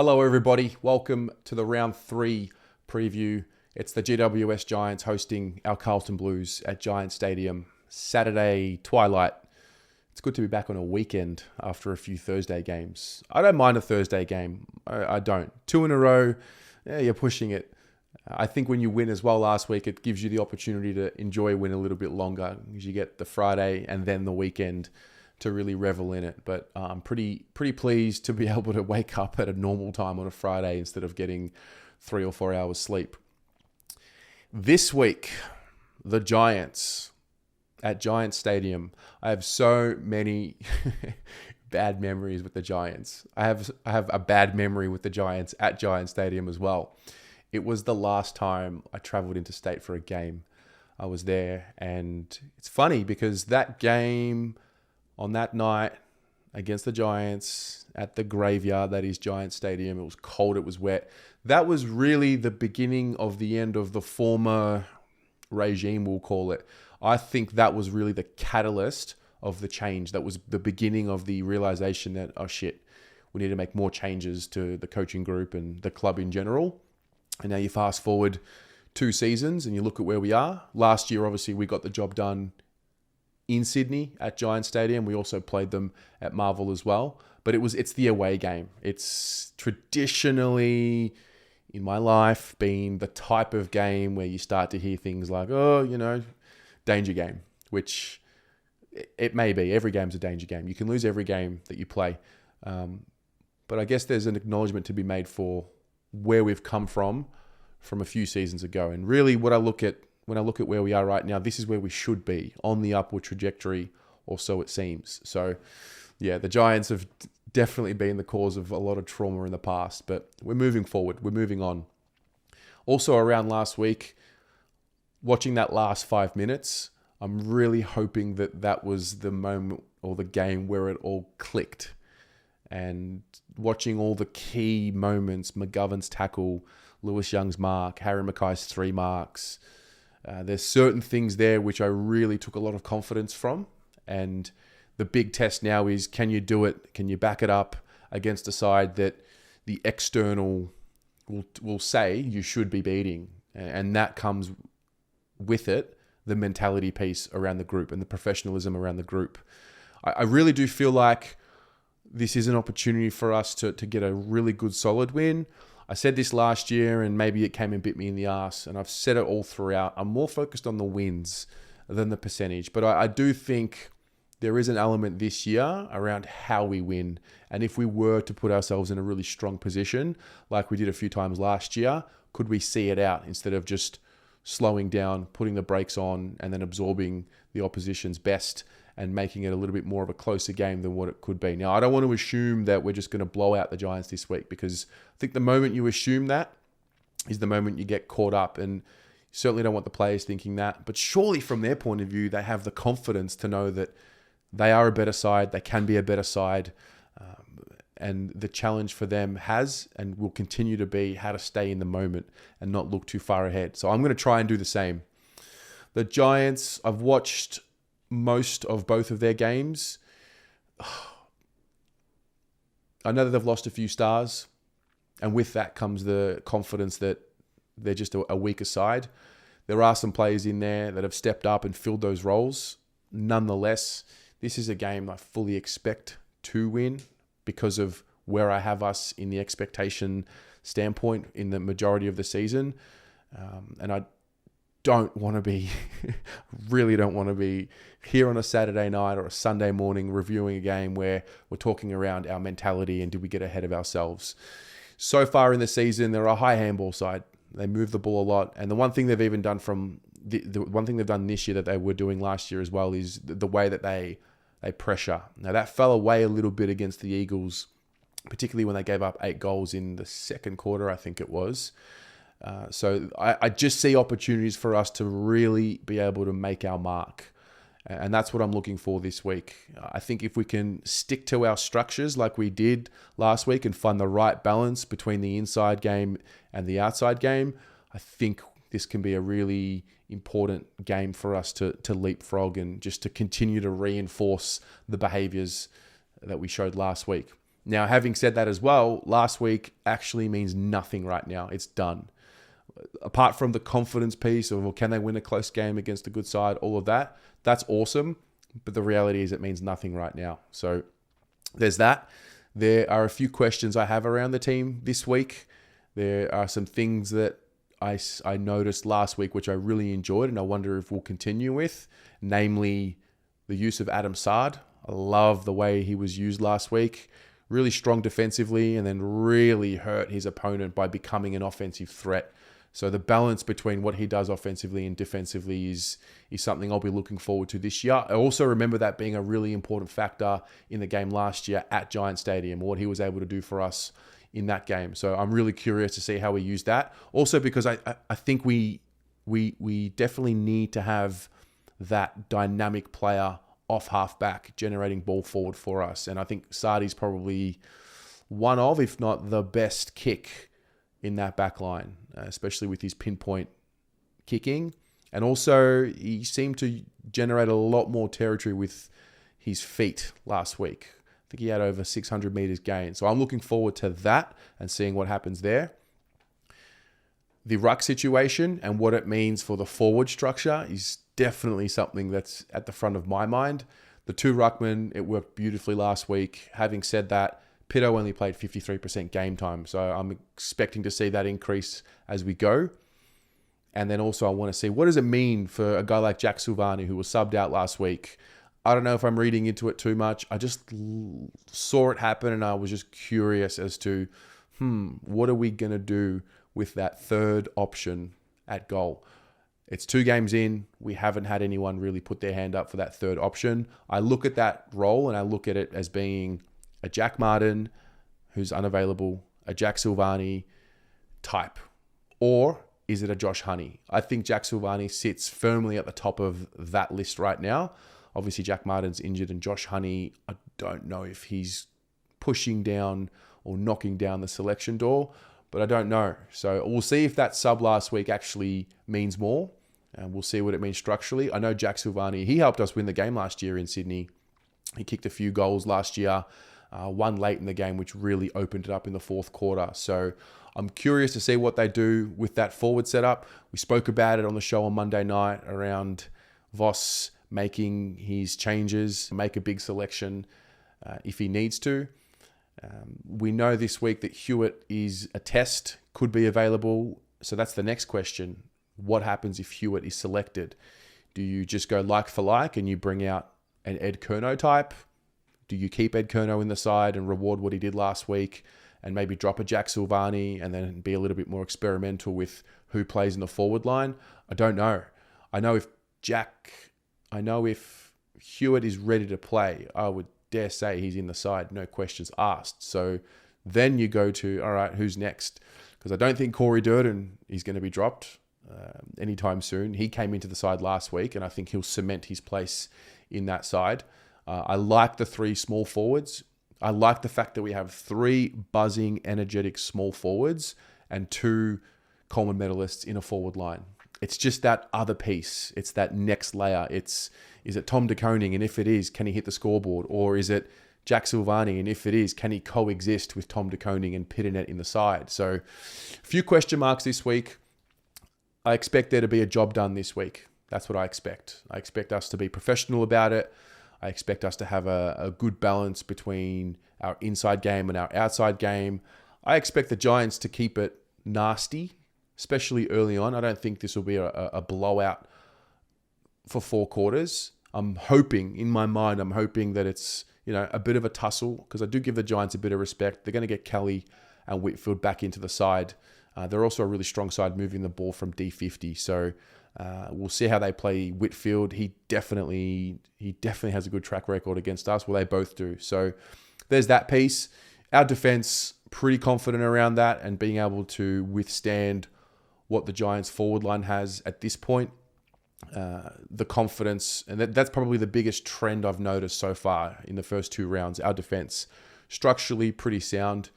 Hello, everybody. Welcome to the round 3 preview. It's the GWS Giants hosting our Carlton Blues at Giant Stadium, Saturday twilight. It's good to be back on a weekend after a few Thursday games. I don't mind a Thursday game. I don't. 2 in a row, you're pushing it. I think when you win as well last week, it gives you the opportunity to enjoy a win a little bit longer because you get the Friday and then the weekend to really revel in it. But I'm pretty pleased to be able to wake up at a normal time on a Friday instead of getting 3 or 4 hours sleep. This week, the Giants at Giant Stadium. I have so many bad memories with the Giants. I have a bad memory with the Giants at Giant Stadium as well. It was the last time I traveled interstate for a game. I was there, and it's funny because that game on that night against the Giants at the graveyard that is Giant Stadium, it was cold, it was wet. That was really the beginning of the end of the former regime, we'll call it. I think that was really the catalyst of the change. That was the beginning of the realization that, oh shit, we need to make more changes to the coaching group and the club in general. And now you fast forward 2 seasons and you look at where we are. Last year, obviously, we got the job done in Sydney at Giant Stadium. We also played them at Marvel as well. But it's the away game. It's traditionally, in my life, been the type of game where you start to hear things like, danger game, which it may be. Every game's a danger game. You can lose every game that you play. But I guess there's an acknowledgement to be made for where we've come from a few seasons ago. And really when I look at where we are right now, this is where we should be, on the upward trajectory, or so it seems. So yeah, the Giants have definitely been the cause of a lot of trauma in the past, but we're moving forward. We're moving on. Also around last week, watching that last 5 minutes, I'm really hoping that was the moment or the game where it all clicked. And watching all the key moments, McGovern's tackle, Lewis Young's mark, Harry Mackay's 3 marks, there's certain things there which I really took a lot of confidence from. And the big test now is, can you do it? Can you back it up against a side that the external will say you should be beating? And that comes with it, the mentality piece around the group and the professionalism around the group. I really do feel like this is an opportunity for us to get a really good solid win. I said this last year and maybe it came and bit me in the ass, and I've said it all throughout. I'm more focused on the wins than the percentage, but I do think there is an element this year around how we win. And if we were to put ourselves in a really strong position, like we did a few times last year, could we see it out instead of just slowing down, putting the brakes on, and then absorbing the opposition's best and making it a little bit more of a closer game than what it could be. Now, I don't want to assume that we're just going to blow out the Giants this week, because I think the moment you assume that is the moment you get caught up, and you certainly don't want the players thinking that. But surely from their point of view, they have the confidence to know that they are a better side, they can be a better side, and the challenge for them has and will continue to be how to stay in the moment and not look too far ahead. So I'm going to try and do the same. The Giants, I've watched most of both of their games. I know that they've lost a few stars, and with that comes the confidence that they're just a weaker side. There are some players in there that have stepped up and filled those roles. Nonetheless, this is a game I fully expect to win because of where I have us in the expectation standpoint in the majority of the season. And I really don't want to be here on a Saturday night or a Sunday morning reviewing a game where we're talking around our mentality and did we get ahead of ourselves. So far in the season, they're a high handball side. They move the ball a lot. And the one thing they've even done the one thing they've done this year that they were doing last year as well is the way that they pressure. Now that fell away a little bit against the Eagles, particularly when they gave up 8 goals in the second quarter, I think it was. So I just see opportunities for us to really be able to make our mark. And that's what I'm looking for this week. I think if we can stick to our structures like we did last week and find the right balance between the inside game and the outside game, I think this can be a really important game for us to leapfrog and just to continue to reinforce the behaviors that we showed last week. Now, having said that as well, last week actually means nothing right now. It's done. Apart from the confidence piece of, well, can they win a close game against a good side, all of that, that's awesome. But the reality is it means nothing right now. So there's that. There are a few questions I have around the team this week. There are some things that I noticed last week, which I really enjoyed, and I wonder if we'll continue with, namely the use of Adam Saad. I love the way he was used last week. Really strong defensively, and then really hurt his opponent by becoming an offensive threat. So the balance between what he does offensively and defensively is something I'll be looking forward to this year. I also remember that being a really important factor in the game last year at Giant Stadium, what he was able to do for us in that game. So I'm really curious to see how we use that. Also because I think we definitely need to have that dynamic player off halfback generating ball forward for us. And I think Sardi's probably one of, if not the best kick in that back line, especially with his pinpoint kicking. And also he seemed to generate a lot more territory with his feet last week. I think he had over 600 meters gained. So I'm looking forward to that and seeing what happens there. The ruck situation and what it means for the forward structure is definitely something that's at the front of my mind. The two ruckmen, it worked beautifully last week. Having said that, Pitto only played 53% game time. So I'm expecting to see that increase as we go. And then also I want to see, what does it mean for a guy like Jack Silvagni, who was subbed out last week? I don't know if I'm reading into it too much. I just saw it happen and I was just curious as to, what are we going to do with that third option at goal? It's 2 games in. We haven't had anyone really put their hand up for that third option. I look at that role and I look at it as being a Jack Martin, who's unavailable, a Jack Silvagni type, or is it a Josh Honey? I think Jack Silvagni sits firmly at the top of that list right now. Obviously, Jack Martin's injured, and Josh Honey, I don't know if he's pushing down or knocking down the selection door, but I don't know. So we'll see if that sub last week actually means more, and we'll see what it means structurally. I know Jack Silvagni, he helped us win the game last year in Sydney. He kicked a few goals last year, one late in the game, which really opened it up in the fourth quarter. So I'm curious to see what they do with that forward setup. We spoke about it on the show on Monday night around Voss making his changes, make a big selection if he needs to. We know this week that Hewitt is a test, could be available. So that's the next question. What happens if Hewitt is selected? Do you just go like for like and you bring out an Ed Curnow type? Do you keep Ed Curnow in the side and reward what he did last week and maybe drop a Jack Silvagni and then be a little bit more experimental with who plays in the forward line? I don't know. I know if Hewitt is ready to play, I would dare say he's in the side, no questions asked. So then you go to, all right, who's next? Because I don't think Corey Durden is going to be dropped anytime soon. He came into the side last week, and I think he'll cement his place in that side. I like the 3 small forwards. I like the fact that we have 3 buzzing, energetic small forwards and 2 Coleman medalists in a forward line. It's just that other piece. It's that next layer. Is it Tom De Koning? And if it is, can he hit the scoreboard? Or is it Jack Silvagni? And if it is, can he coexist with Tom De Koning and Pitternet in the side? So a few question marks this week. I expect there to be a job done this week. That's what I expect. I expect us to be professional about it. I expect us to have a good balance between our inside game and our outside game. I expect the Giants to keep it nasty, especially early on. I don't think this will be a blowout for 4 quarters. I'm hoping that it's, a bit of a tussle, because I do give the Giants a bit of respect. They're going to get Kelly and Whitfield back into the side. They're also a really strong side moving the ball from D50. So we'll see how they play Whitfield. He definitely has a good track record against us. Well, they both do. So there's that piece. Our defense, pretty confident around that and being able to withstand what the Giants forward line has at this point. The confidence, and that's probably the biggest trend I've noticed so far in the first 2 rounds. Our defense, structurally pretty sound.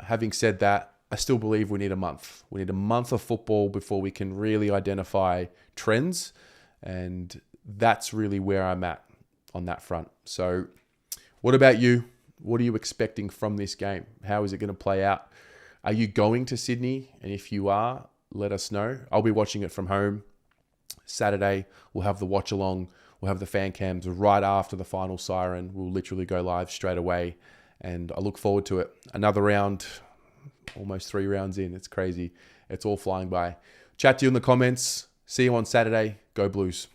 Having said that, I still believe we need a month. We need a month of football before we can really identify trends. And that's really where I'm at on that front. So what about you? What are you expecting from this game? How is it going to play out? Are you going to Sydney? And if you are, let us know. I'll be watching it from home. Saturday, we'll have the watch along. We'll have the fan cams right after the final siren. We'll literally go live straight away. And I look forward to it. Another round, almost 3 rounds in. It's crazy. It's all flying by. Chat to you in the comments. See you on Saturday. Go Blues.